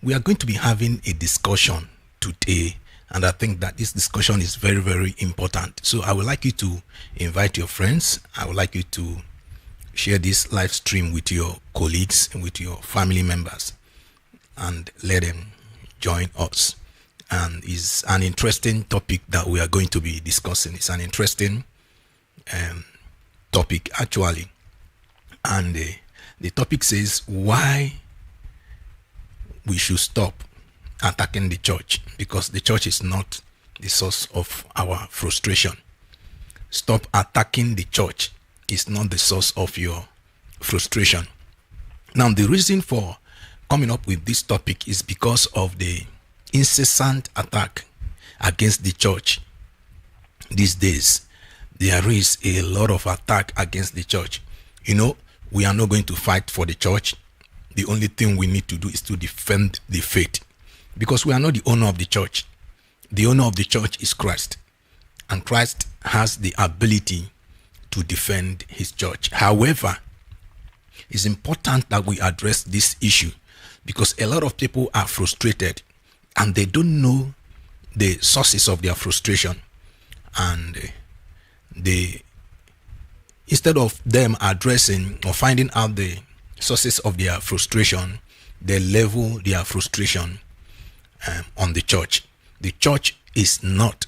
we are going to be having a discussion today, and I think that this discussion is very, very important. So I would like you to invite your friends. I would like you to share this live stream with your colleagues and with your family members, and let them join us. And it's an interesting topic that we are going to be discussing. It's an interesting topic actually, and the topic says why we should stop attacking the church, because the church is not the source of our frustration. Stop attacking the church is not the source of your frustration. Now, the reason for coming up with this topic is because of the incessant attack against the church these days. There is a lot of attack against the church. We are not going to fight for the church. The only thing we need to do is to defend the faith, because we are not the owner of the church. The owner of the church is Christ, and Christ has the ability to defend his church. However, it's important that we address this issue, because a lot of people are frustrated and they don't know the sources of their frustration, and instead of them addressing or finding out the sources of their frustration, they level their frustration on the church. The church is not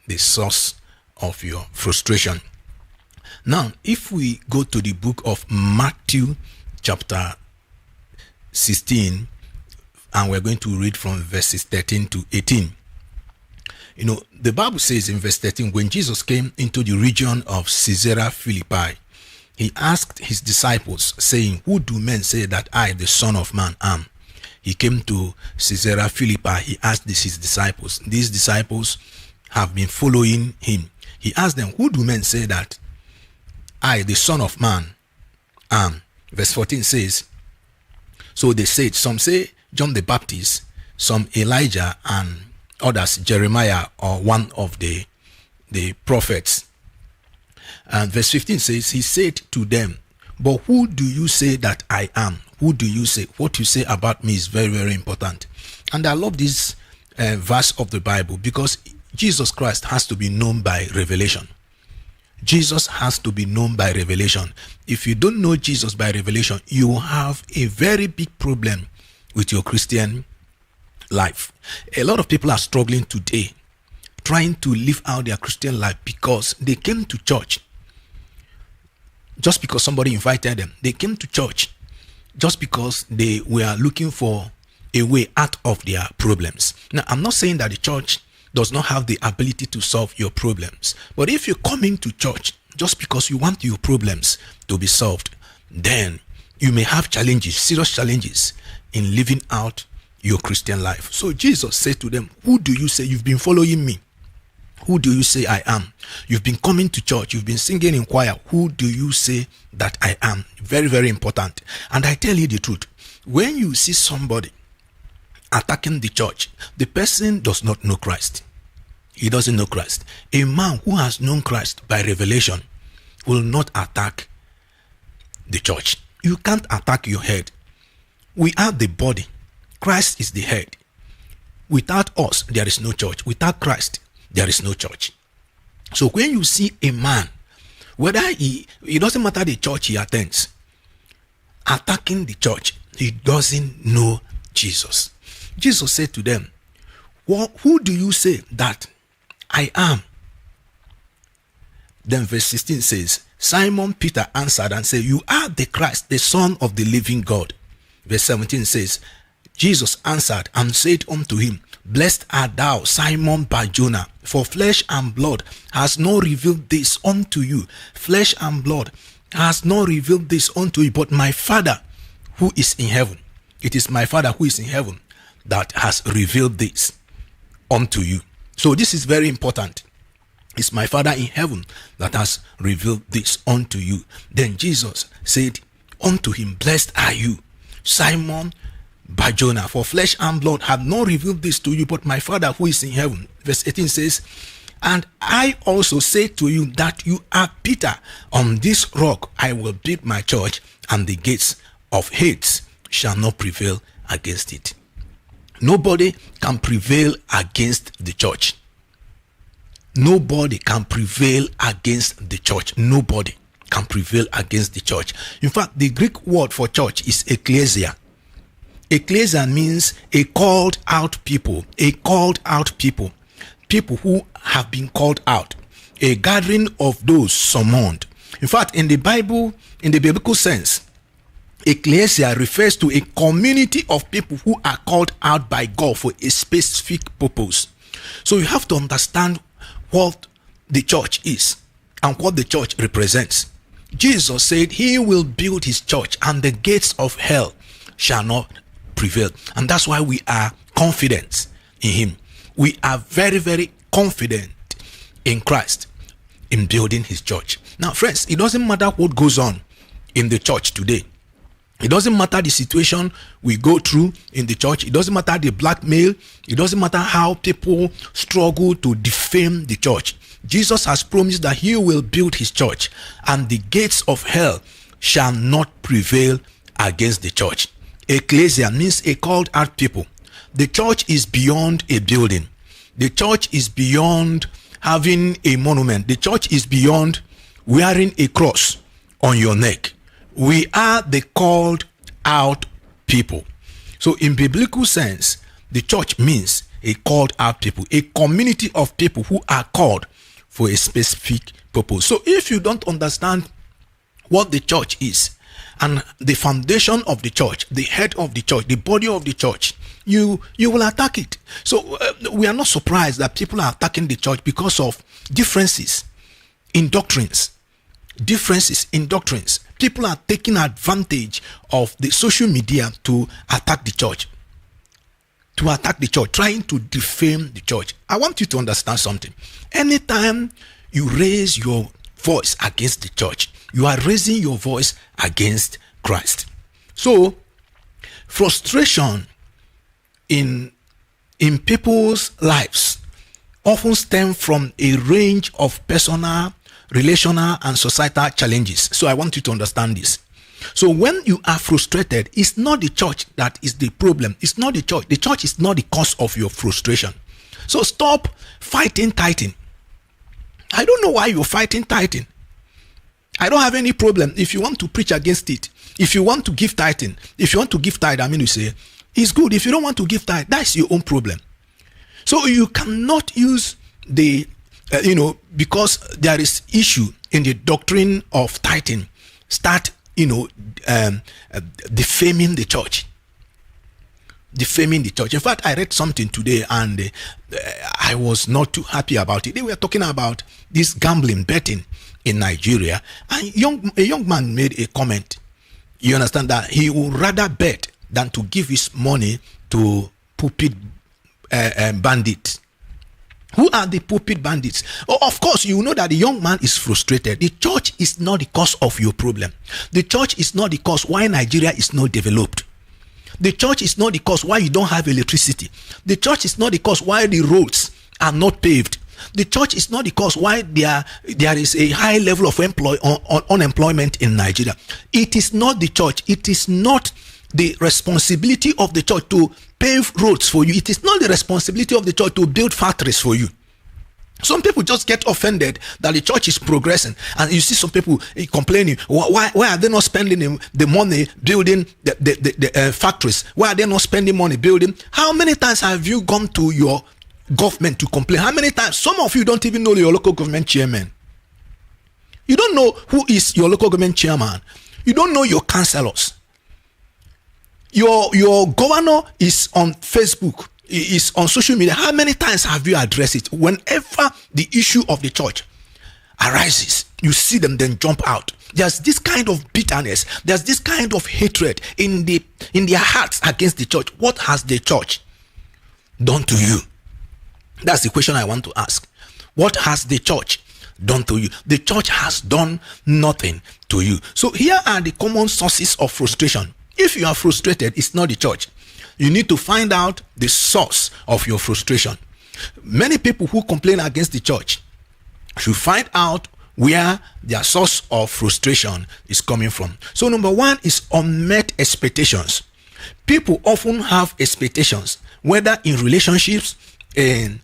the source of your frustration. Now, if we go to the book of Matthew chapter 16, and we're going to read from verses 13 to 18. The Bible says in verse 13, when Jesus came into the region of Caesarea Philippi, he asked his disciples, saying, who do men say that I, the Son of Man, am? He came to Caesarea Philippi. He asked his disciples. These disciples have been following him. He asked them, who do men say that I, the Son of Man, am? Verse 14 says, so they said, some say John the Baptist, some Elijah, and others Jeremiah, or one of the prophets. And verse 15 says, he said to them, but who do you say that I am? Who do you say? What you say about me is very, very important. And I love this verse of the Bible, because Jesus Christ has to be known by revelation. Jesus has to be known by revelation. If you don't know Jesus by revelation, you have a very big problem with your Christian life. A lot of people are struggling today trying to live out their Christian life because they came to church just because somebody invited them. They came to church just because they were looking for a way out of their problems. Now, I'm not saying that the church does not have the ability to solve your problems, but if you're coming to church just because you want your problems to be solved, then you may have challenges, serious challenges in living out your Christian life. So Jesus said to them, who do you say? You've been following me. Who do you say I am? You've been coming to church. You've been singing in choir. Who do you say that I am? Very, very important. And I tell you the truth. When you see somebody attacking the church, the person does not know Christ. He doesn't know Christ. A man who has known Christ by revelation will not attack the church. You can't attack your head. We are the body. Christ is the head. Without us, there is no church. Without Christ, there is no church. So when you see a man, whether it doesn't matter the church he attends, attacking the church, he doesn't know Jesus. Jesus said to them, who do you say that I am? Then verse 16 says, Simon Peter answered and said, you are the Christ, the Son of the living God. Verse 17 says, Jesus answered and said unto him, blessed art thou, Simon Bar-Jonah, for flesh and blood has not revealed this unto you. Flesh and blood has not revealed this unto you, but my Father who is in heaven. It is my Father who is in heaven that has revealed this unto you. So this is very important. It's my Father in heaven that has revealed this unto you. Then Jesus said unto him, blessed are you, Simon Bar-Jonah, for flesh and blood have not revealed this to you, but my Father who is in heaven. Verse 18 says, and I also say to you that you are Peter. On this rock I will build my church, and the gates of Hades shall not prevail against it. Nobody can prevail against the church. Nobody can prevail against the church. Nobody can prevail against the church. In fact, the Greek word for church is ecclesia. Ecclesia means a called out people, a called out people, people who have been called out, a gathering of those summoned. In fact, in the Bible, in the biblical sense, ecclesia refers to a community of people who are called out by God for a specific purpose. So you have to understand what the church is and what the church represents. Jesus said he will build his church and the gates of hell shall not prevail. And that's why we are confident in him. We are very, very confident in Christ in building his church. Now, friends, it doesn't matter what goes on in the church today. It doesn't matter the situation we go through in the church. It doesn't matter the blackmail. It doesn't matter how people struggle to defame the church. Jesus has promised that he will build his church and the gates of hell shall not prevail against the church. Ecclesia means a called out people. The church is beyond a building. The church is beyond having a monument. The church is beyond wearing a cross on your neck. We are the called out people. So in biblical sense, the church means a called out people, a community of people who are called for a specific purpose. So if you don't understand what the church is and the foundation of the church, the head of the church, the body of the church, you will attack it. So we are not surprised that people are attacking the church because of differences in doctrines. People are taking advantage of the social media to attack the church. Trying to defame the church. I want you to understand something. Anytime you raise your voice against the church, you are raising your voice against Christ. So, frustration in people's lives often stem from a range of personal, relational, and societal challenges. So I want you to understand this. So when you are frustrated, it's not the church that is the problem. It's not the church. The church is not the cause of your frustration. So stop fighting tithing. I don't know why you're fighting tithing. I don't have any problem if you want to preach against it. If you want to give tithing, you say, it's good. If you don't want to give tithe, that's your own problem. So you cannot use the because there is issue in the doctrine of tithing, start defaming the church. In fact, I read something today and I was not too happy about it. They were talking about this gambling, betting in Nigeria, and a young man made a comment. You understand that he would rather bet than to give his money to pulpit bandits. Who are the pulpit bandits? Oh, of course, you know that the young man is frustrated. The church is not the cause of your problem. The church is not the cause why Nigeria is not developed. The church is not the cause why you don't have electricity. The church is not the cause why the roads are not paved. The church is not the cause why there is a high level of unemployment in Nigeria. It is not the church. It is not the responsibility of the church to pave roads for you. It is not the responsibility of the church to build factories for you. Some people just get offended that the church is progressing, and you see some people complaining, why are they not spending the money building the factories? Why are they not spending money building? How many times have you gone to your government to complain? How many times? Some of you don't even know your local government chairman. You don't know who is your local government chairman. You don't know your councillors. Your governor is on Facebook, is on social media. How many times have you addressed it? Whenever the issue of the church arises, you see them then jump out. There's this kind of bitterness. There's this kind of hatred in their hearts against the church. What has the church done to you? That's the question I want to ask. What has the church done to you? The church has done nothing to you. So here are the common sources of frustration. If you are frustrated, it's not the church. You need to find out the source of your frustration. Many people who complain against the church should find out where their source of frustration is coming from. So number one is unmet expectations. People often have expectations whether in relationships, in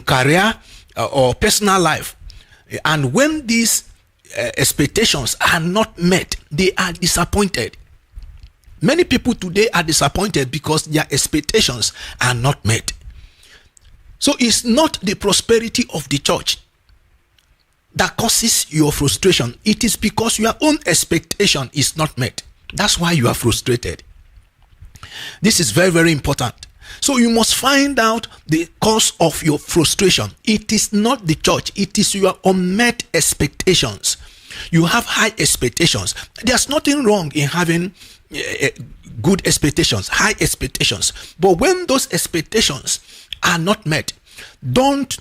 career, or personal life. And when these expectations are not met, they are disappointed. Many people today are disappointed because their expectations are not met. So it's not the prosperity of the church that causes your frustration. It is because your own expectation is not met. That's why you are frustrated. This is very, very important. So you must find out the cause of your frustration. It is not the church. It is your unmet expectations. You have high expectations. There's nothing wrong in having good expectations, high expectations. But when those expectations are not met, don't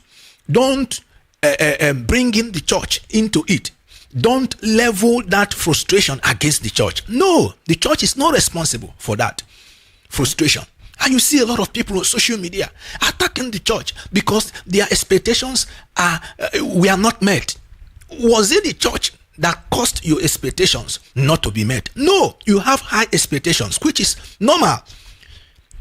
bring in the church into it. Don't level that frustration against the church. No, the church is not responsible for that frustration. And you see a lot of people on social media attacking the church because their expectations were not met. Was it the church that caused your expectations not to be met? No, you have high expectations, which is normal.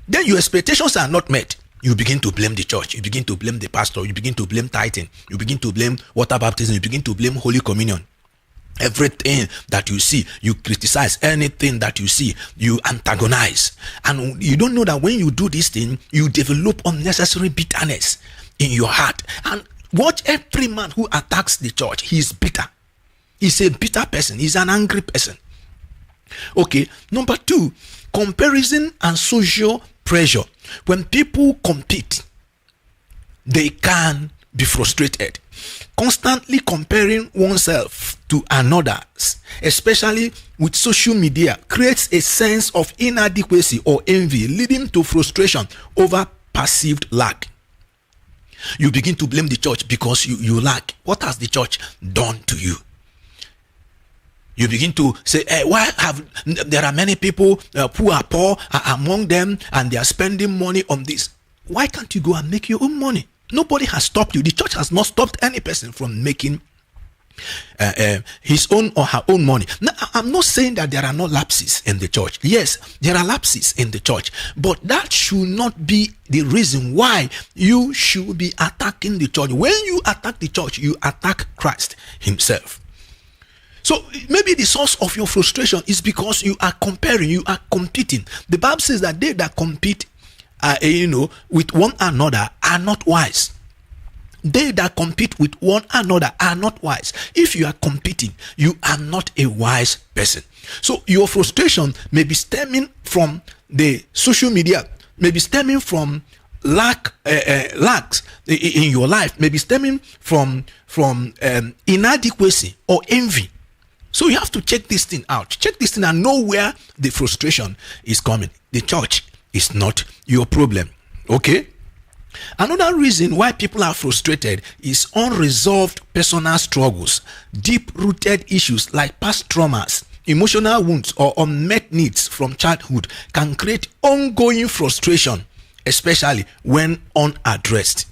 Then your expectations are not met. You begin to blame the church. You begin to blame the pastor. You begin to blame tithing. You begin to blame water baptism. You begin to blame Holy Communion. Everything that you see, you criticize. Anything that you see, you antagonize. And you don't know that when you do this thing, you develop unnecessary bitterness in your heart. And watch every man who attacks the church. He is bitter. He's a bitter person. He's an angry person. Okay. Number 2, comparison and social pressure. When people compete, they can be frustrated. Constantly comparing oneself to another, especially with social media, creates a sense of inadequacy or envy, leading to frustration over perceived lack. You begin to blame the church because you lack. What has the church done to you? You begin to say, why have there are many people who are poor among them and they are spending money on this? Why can't you go and make your own money? Nobody has stopped you. The church has not stopped any person from making his own or her own money. Now, I'm not saying that there are no lapses in the church. Yes, there are lapses in the church, but that should not be the reason why you should be attacking the church. When you attack the church, you attack Christ himself. So maybe the source of your frustration is because you are comparing, you are competing. The Bible says that they that compete, with one another are not wise. They that compete with one another are not wise. If you are competing, you are not a wise person. So your frustration may be stemming from the social media, may be stemming from lacks in your life, may be stemming from inadequacy or envy. So you have to check this thing out. Check this thing and know where the frustration is coming. The church is not your problem. Okay? Another reason why people are frustrated is unresolved personal struggles. Deep-rooted issues like past traumas, emotional wounds, or unmet needs from childhood can create ongoing frustration, especially when unaddressed.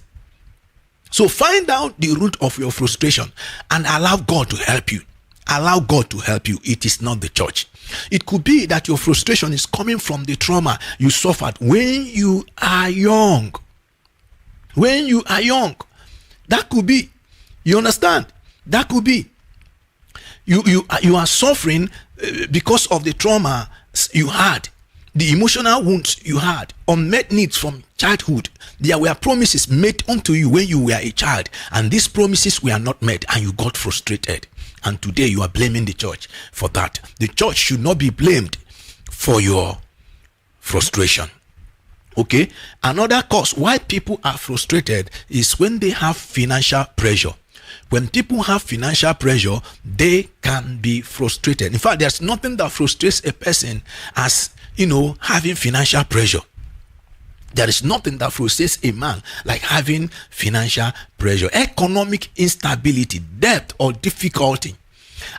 So find out the root of your frustration and allow God to help you. Allow God to help you. It is not the church. It could be that your frustration is coming from the trauma you suffered when you are young. When you are young. That could be. You understand? That could be. You are suffering because of the trauma you had, the emotional wounds you had, unmet needs from childhood. There were promises made unto you when you were a child, and these promises were not met, and you got frustrated. And today you are blaming the church for that. The church should not be blamed for your frustration. Okay? Another cause why people are frustrated is when they have financial pressure. When people have financial pressure, they can be frustrated. In fact, there's nothing that frustrates a person as, having financial pressure. There is nothing that frustrates a man like having financial pressure. Economic instability, debt, or difficulty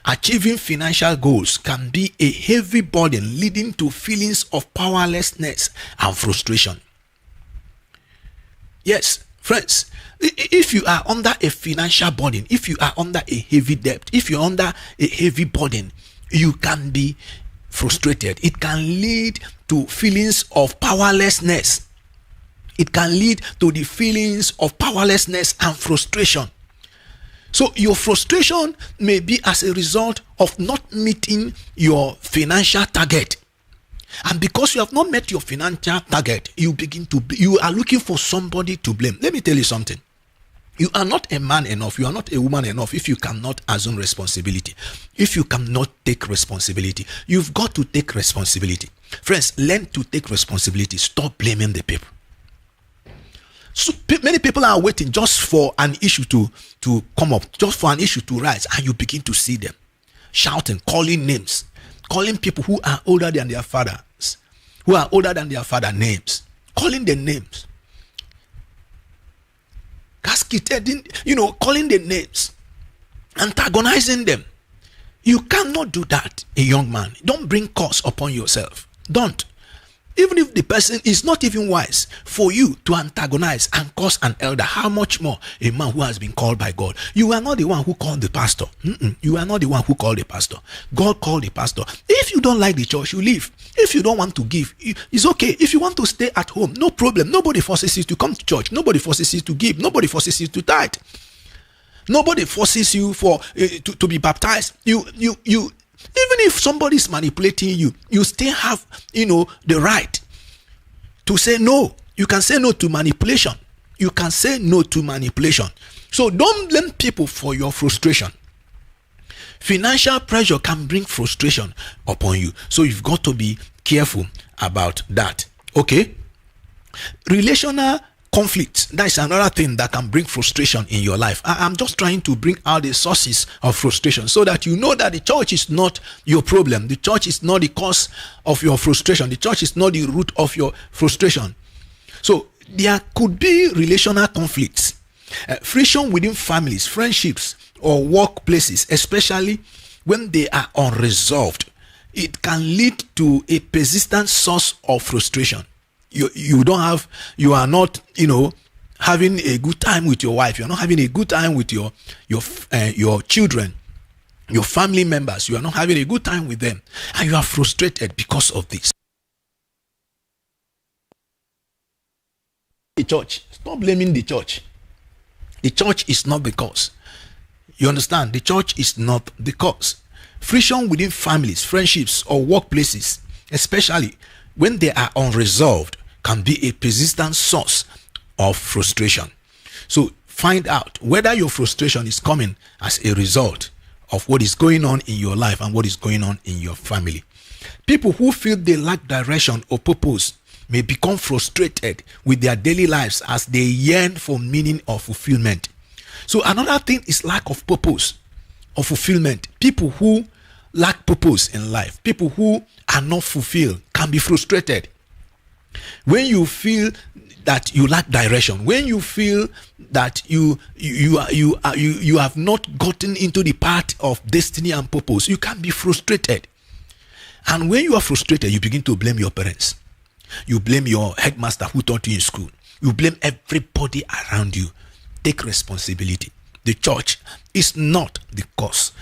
achieving financial goals can be a heavy burden, leading to feelings of powerlessness and frustration. Yes, friends, if you are under a financial burden, if you are under a heavy debt, if you're under a heavy burden, you can be frustrated, it can lead to feelings of powerlessness. It can lead to the feelings of powerlessness and frustration. So your frustration may be as a result of not meeting your financial target. And because you have not met your financial target, you are looking for somebody to blame. Let me tell you something. You are not a man enough, you are not a woman enough if you cannot assume responsibility. If you cannot take responsibility, you've got to take responsibility. Friends, learn to take responsibility. Stop blaming the people. So many people are waiting just for an issue to come up, just for an issue to rise, and you begin to see them shouting, calling names, calling people who are older than their fathers, who are older than their father names, calling them names. Calling the names, antagonizing them. You cannot do that, a young man. Don't bring curse upon yourself. Don't. Even if the person is not even wise, for you to antagonize and curse an elder, how much more a man who has been called by God? You are not the one who called the pastor. You are not the one who called the pastor. God called the pastor. If you don't like the church, you leave. If you don't want to give, it's okay. If you want to stay at home, no problem. Nobody forces you to come to church. Nobody forces you to give. Nobody forces you to tithe. Nobody forces you to be baptized. Even if somebody is manipulating you, you still have, the right to say no. You can say no to manipulation. You can say no to manipulation. So don't blame people for your frustration. Financial pressure can bring frustration upon you. So you've got to be careful about that. Okay? Relational conflict, that is another thing that can bring frustration in your life. I'm just trying to bring out the sources of frustration so that you know that the church is not your problem. The church is not the cause of your frustration. The church is not the root of your frustration. So there could be relational conflicts, friction within families, friendships, or workplaces, especially when they are unresolved. It can lead to a persistent source of frustration. You are not having a good time with your wife. You're not having a good time with your children, your family members. You are not having a good time with them, and you are frustrated because of this. The church, stop blaming the church. The church is not the cause. You understand? The church is not the cause. Friction within families, friendships, or workplaces, especially when they are unresolved, can be a persistent source of frustration. So find out whether your frustration is coming as a result of what is going on in your life and what is going on in your family. People who feel they lack direction or purpose may become frustrated with their daily lives as they yearn for meaning or fulfillment. So another thing is lack of purpose or fulfillment. People who lack purpose in life, people who are not fulfilled, can be frustrated. When you feel that you lack direction, when you feel that you have not gotten into the path of destiny and purpose, you can be frustrated. And when you are frustrated, you begin to blame your parents. You blame your headmaster who taught you in school. You blame everybody around you. Take responsibility. The church is not the cause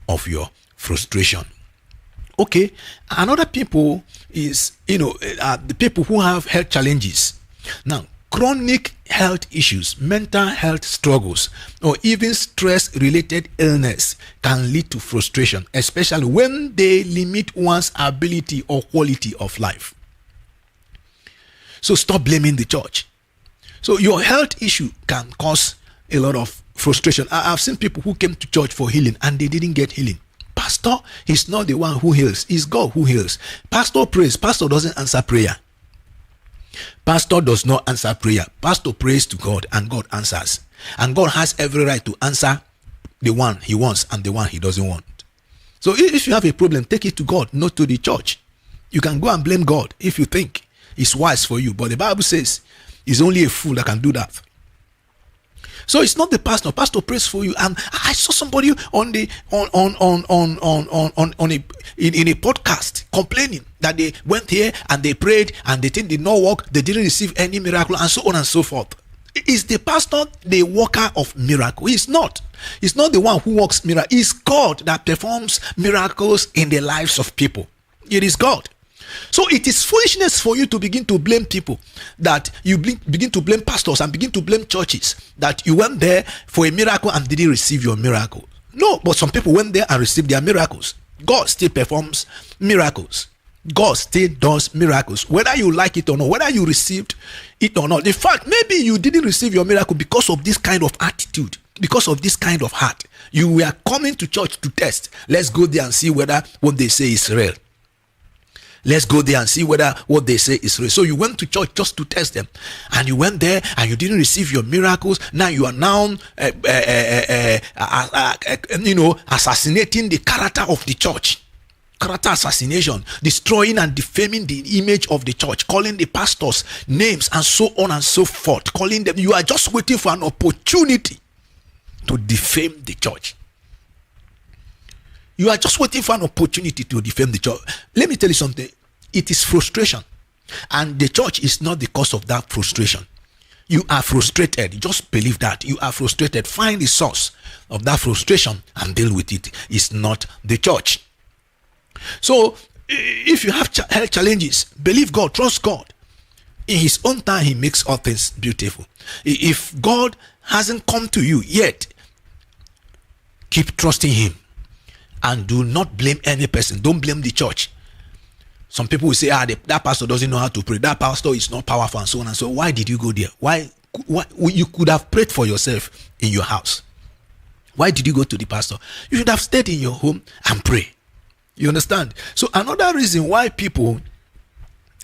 of your frustration. Okay, another people is, the people who have health challenges. Now, chronic health issues, mental health struggles, or even stress-related illness can lead to frustration, especially when they limit one's ability or quality of life. So stop blaming the church. So your health issue can cause a lot of frustration. I've seen people who came to church for healing and they didn't get healing. Pastor is not the one who heals. It's God who heals. Pastor prays. Pastor doesn't answer prayer. Pastor does not answer prayer. Pastor prays to God and God answers. And God has every right to answer the one he wants and the one he doesn't want. So if you have a problem, take it to God, not to the church. You can go and blame God if you think it's wise for you. But the Bible says it's only a fool that can do that. So it's not the pastor. Pastor prays for you. And I saw somebody in a podcast complaining that they went here and they prayed and the thing did not work. They didn't receive any miracle and so on and so forth. Is the pastor the worker of miracle? He's not. He's not the one who works miracle. It's God that performs miracles in the lives of people. It is God. So it is foolishness for you to begin to blame people, that you begin to blame pastors and begin to blame churches, that you went there for a miracle and didn't receive your miracle. No, but some people went there and received their miracles. God still performs miracles. God still does miracles, whether you like it or not, whether you received it or not. In fact, maybe you didn't receive your miracle because of this kind of attitude, because of this kind of heart. You were coming to church to test. Let's go there and see whether what they say is real. Let's go there and see whether what they say is real. So you went to church just to test them, and you went there and you didn't receive your miracles. Now you are assassinating the character of the church. Character assassination, destroying and defaming the image of the church, calling the pastors names and so on and so forth, calling them. You are just waiting for an opportunity to defame the church. You are just waiting for an opportunity to defame the church. Let me tell you something. It is frustration. And the church is not the cause of that frustration. You are frustrated. Just believe that. You are frustrated. Find the source of that frustration and deal with it. It's not the church. So, if you have health challenges, believe God. Trust God. In His own time, He makes all things beautiful. If God hasn't come to you yet, keep trusting Him. And do not blame any person. Don't blame the church. Some people will say, that pastor doesn't know how to pray. That pastor is not powerful and so on and so on. Why did you go there? Why you could have prayed for yourself in your house. Why did you go to the pastor? You should have stayed in your home and pray. You understand? So another reason why people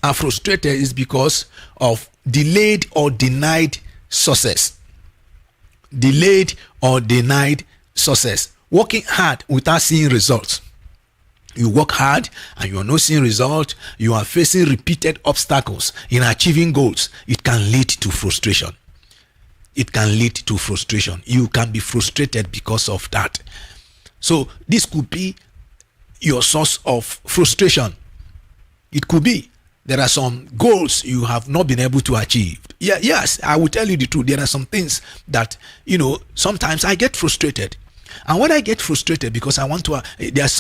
are frustrated is because of delayed or denied success. Delayed or denied success. Working hard without seeing results. You work hard and you are not seeing results. You are facing repeated obstacles in achieving goals. It can lead to frustration. It can lead to frustration. You can be frustrated because of that. So this could be your source of frustration. It could be there are some goals you have not been able to achieve. Yes, I will tell you the truth. There are some things that, sometimes I get frustrated. And when I get frustrated because I want to, there's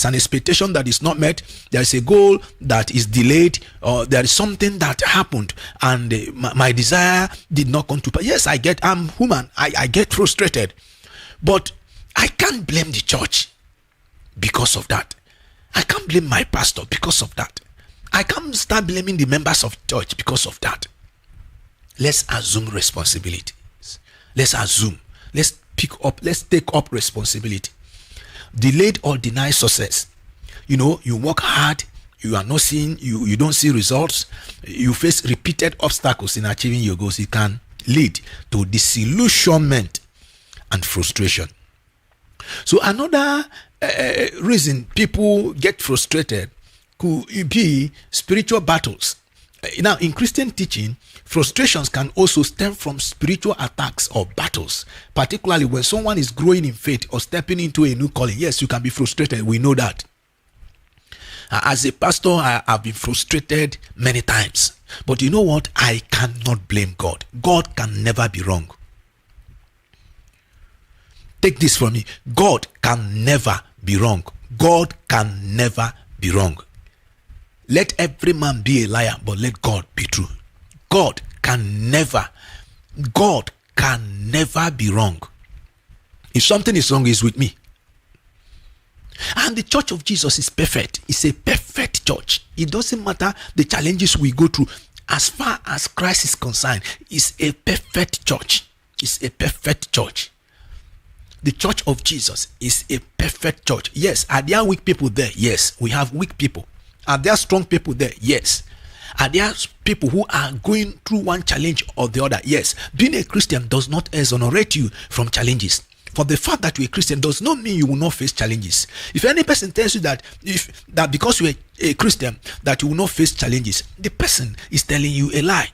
an expectation that is not met, there's a goal that is delayed, or there is something that happened and my desire did not come to pass. Yes, I'm human. I get frustrated. But I can't blame the church because of that. I can't blame my pastor because of that. I can't start blaming the members of the church because of that. Let's assume responsibilities. Let's take up responsibility. Delayed or denied success. You work hard, you are not seeing, you don't see results, you face repeated obstacles in achieving your goals. It can lead to disillusionment and frustration. So another reason people get frustrated could be spiritual battles. Now, in Christian teaching, frustrations can also stem from spiritual attacks or battles, particularly when someone is growing in faith or stepping into a new calling. Yes, you can be frustrated. We know that. As a pastor, I have been frustrated many times. But you know what? I cannot blame God. God can never be wrong. Take this from me. God can never be wrong. God can never be wrong. Let every man be a liar, but let God be true. God can never be wrong. If something is wrong, it's with me. And the church of Jesus is perfect. It's a perfect church. It doesn't matter the challenges we go through. As far as Christ is concerned, it's a perfect church. It's a perfect church. The church of Jesus is a perfect church. Yes, are there weak people there? Yes, we have weak people. Are there strong people there? Yes. Are there people who are going through one challenge or the other? Yes. Being a Christian does not exonerate you from challenges. For the fact that you're a Christian does not mean you will not face challenges. If any person tells you that because you're a Christian that you will not face challenges, the person is telling you a lie.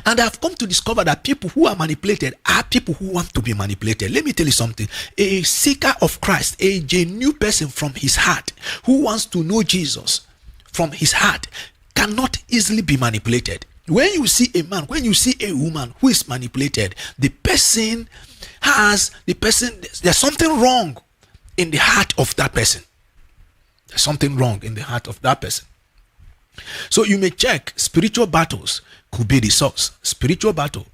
And I've come to discover that people who are manipulated are people who want to be manipulated. Let me tell you something. A seeker of Christ, a genuine person from his heart, who wants to know Jesus from his heart, cannot easily be manipulated. When you see a man, when you see a woman who is manipulated, there's something wrong in the heart of that person. There's something wrong in the heart of that person. So you may check. Spiritual battles could be the source. Spiritual battles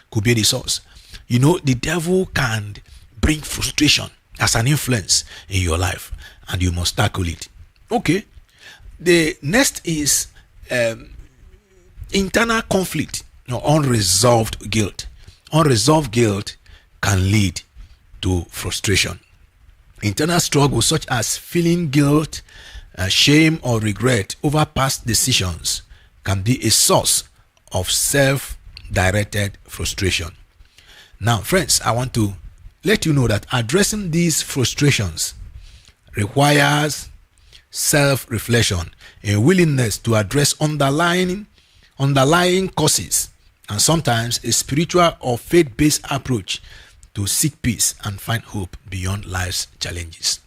could be the source. You know, the devil can bring frustration as an influence in your life, and you must tackle it. Okay. The next is internal conflict or unresolved guilt. Unresolved guilt can lead to frustration. Internal struggles such as feeling guilt, shame, or regret over past decisions can be a source of self-directed frustration. Now, friends, I want to let you know that addressing these frustrations requires self-reflection, a willingness to address underlying causes, and sometimes a spiritual or faith-based approach to seek peace and find hope beyond life's challenges.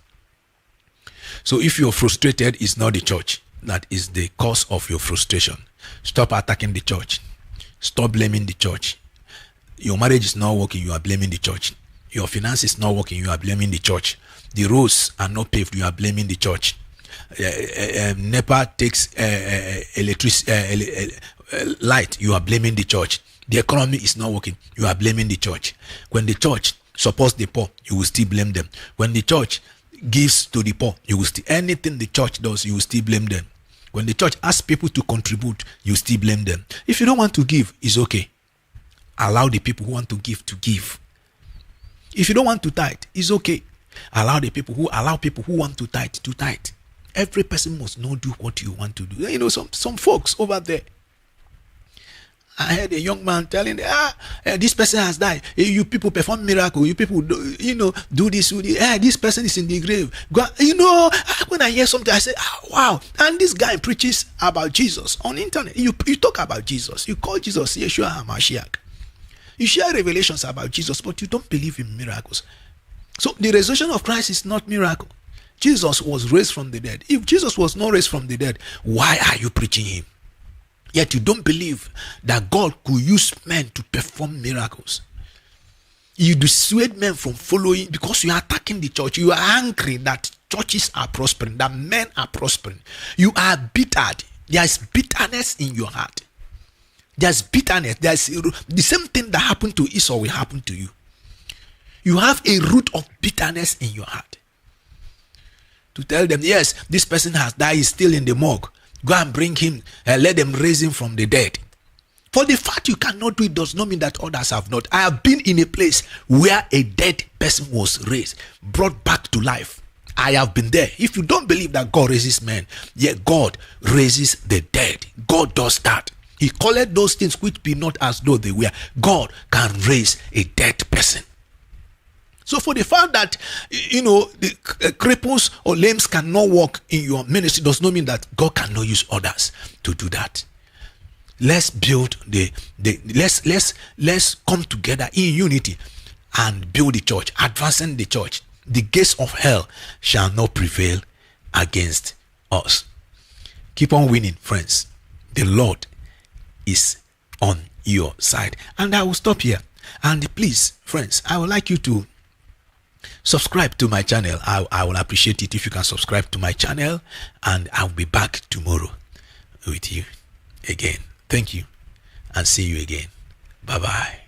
So if you're frustrated, it's not the church that is the cause of your frustration. Stop attacking the church. Stop blaming the church. Your marriage is not working, you are blaming the church. Your finance is not working, you are blaming the church. The roads are not paved, you are blaming the church. NEPA takes light, you are blaming the church. The economy is not working, you are blaming the church. When the church supports the poor, you will still blame them. When the church gives to the poor, you will still, anything the church does, you will still blame them. When the church asks people to contribute, you still blame them. If you don't want to give, it's okay. Allow the people who want to give to give. If you don't want to tithe, it's okay. Allow people who want to tithe to tithe. Every person must not do what you want to do. You know, some folks over there. I heard a young man telling them, this person has died. You people perform miracle. You people, do this. This person is in the grave. When I hear something, I say, wow. And this guy preaches about Jesus on the internet. You talk about Jesus. You call Jesus Yeshua HaMashiach. You share revelations about Jesus, but you don't believe in miracles. So the resurrection of Christ is not miracle. Jesus was raised from the dead. If Jesus was not raised from the dead, why are you preaching him? Yet you don't believe that God could use men to perform miracles. You dissuade men from following because you are attacking the church. You are angry that churches are prospering, that men are prospering. You are bittered. There is bitterness in your heart. There's bitterness. There's the same thing that happened to Esau will happen to you. You have a root of bitterness in your heart. To tell them, yes, this person has died, he's still in the morgue. Go and bring him and let them raise him from the dead. For the fact you cannot do it does not mean that others have not. I have been in a place where a dead person was raised, brought back to life. I have been there. If you don't believe that God raises men, yet God raises the dead. God does that. He called those things which be not as though they were. God can raise a dead person. So for the fact that, the cripples or lames cannot walk in your ministry does not mean that God cannot use others to do that. Let's build let's come together in unity and build the church, advancing the church. The gates of hell shall not prevail against us. Keep on winning, friends. The Lord is on your side. And I will stop here. And please, friends, I would like you to subscribe to my channel. I will appreciate it if you can subscribe to my channel, and I'll be back tomorrow with you again. Thank you, and see you again. Bye-bye.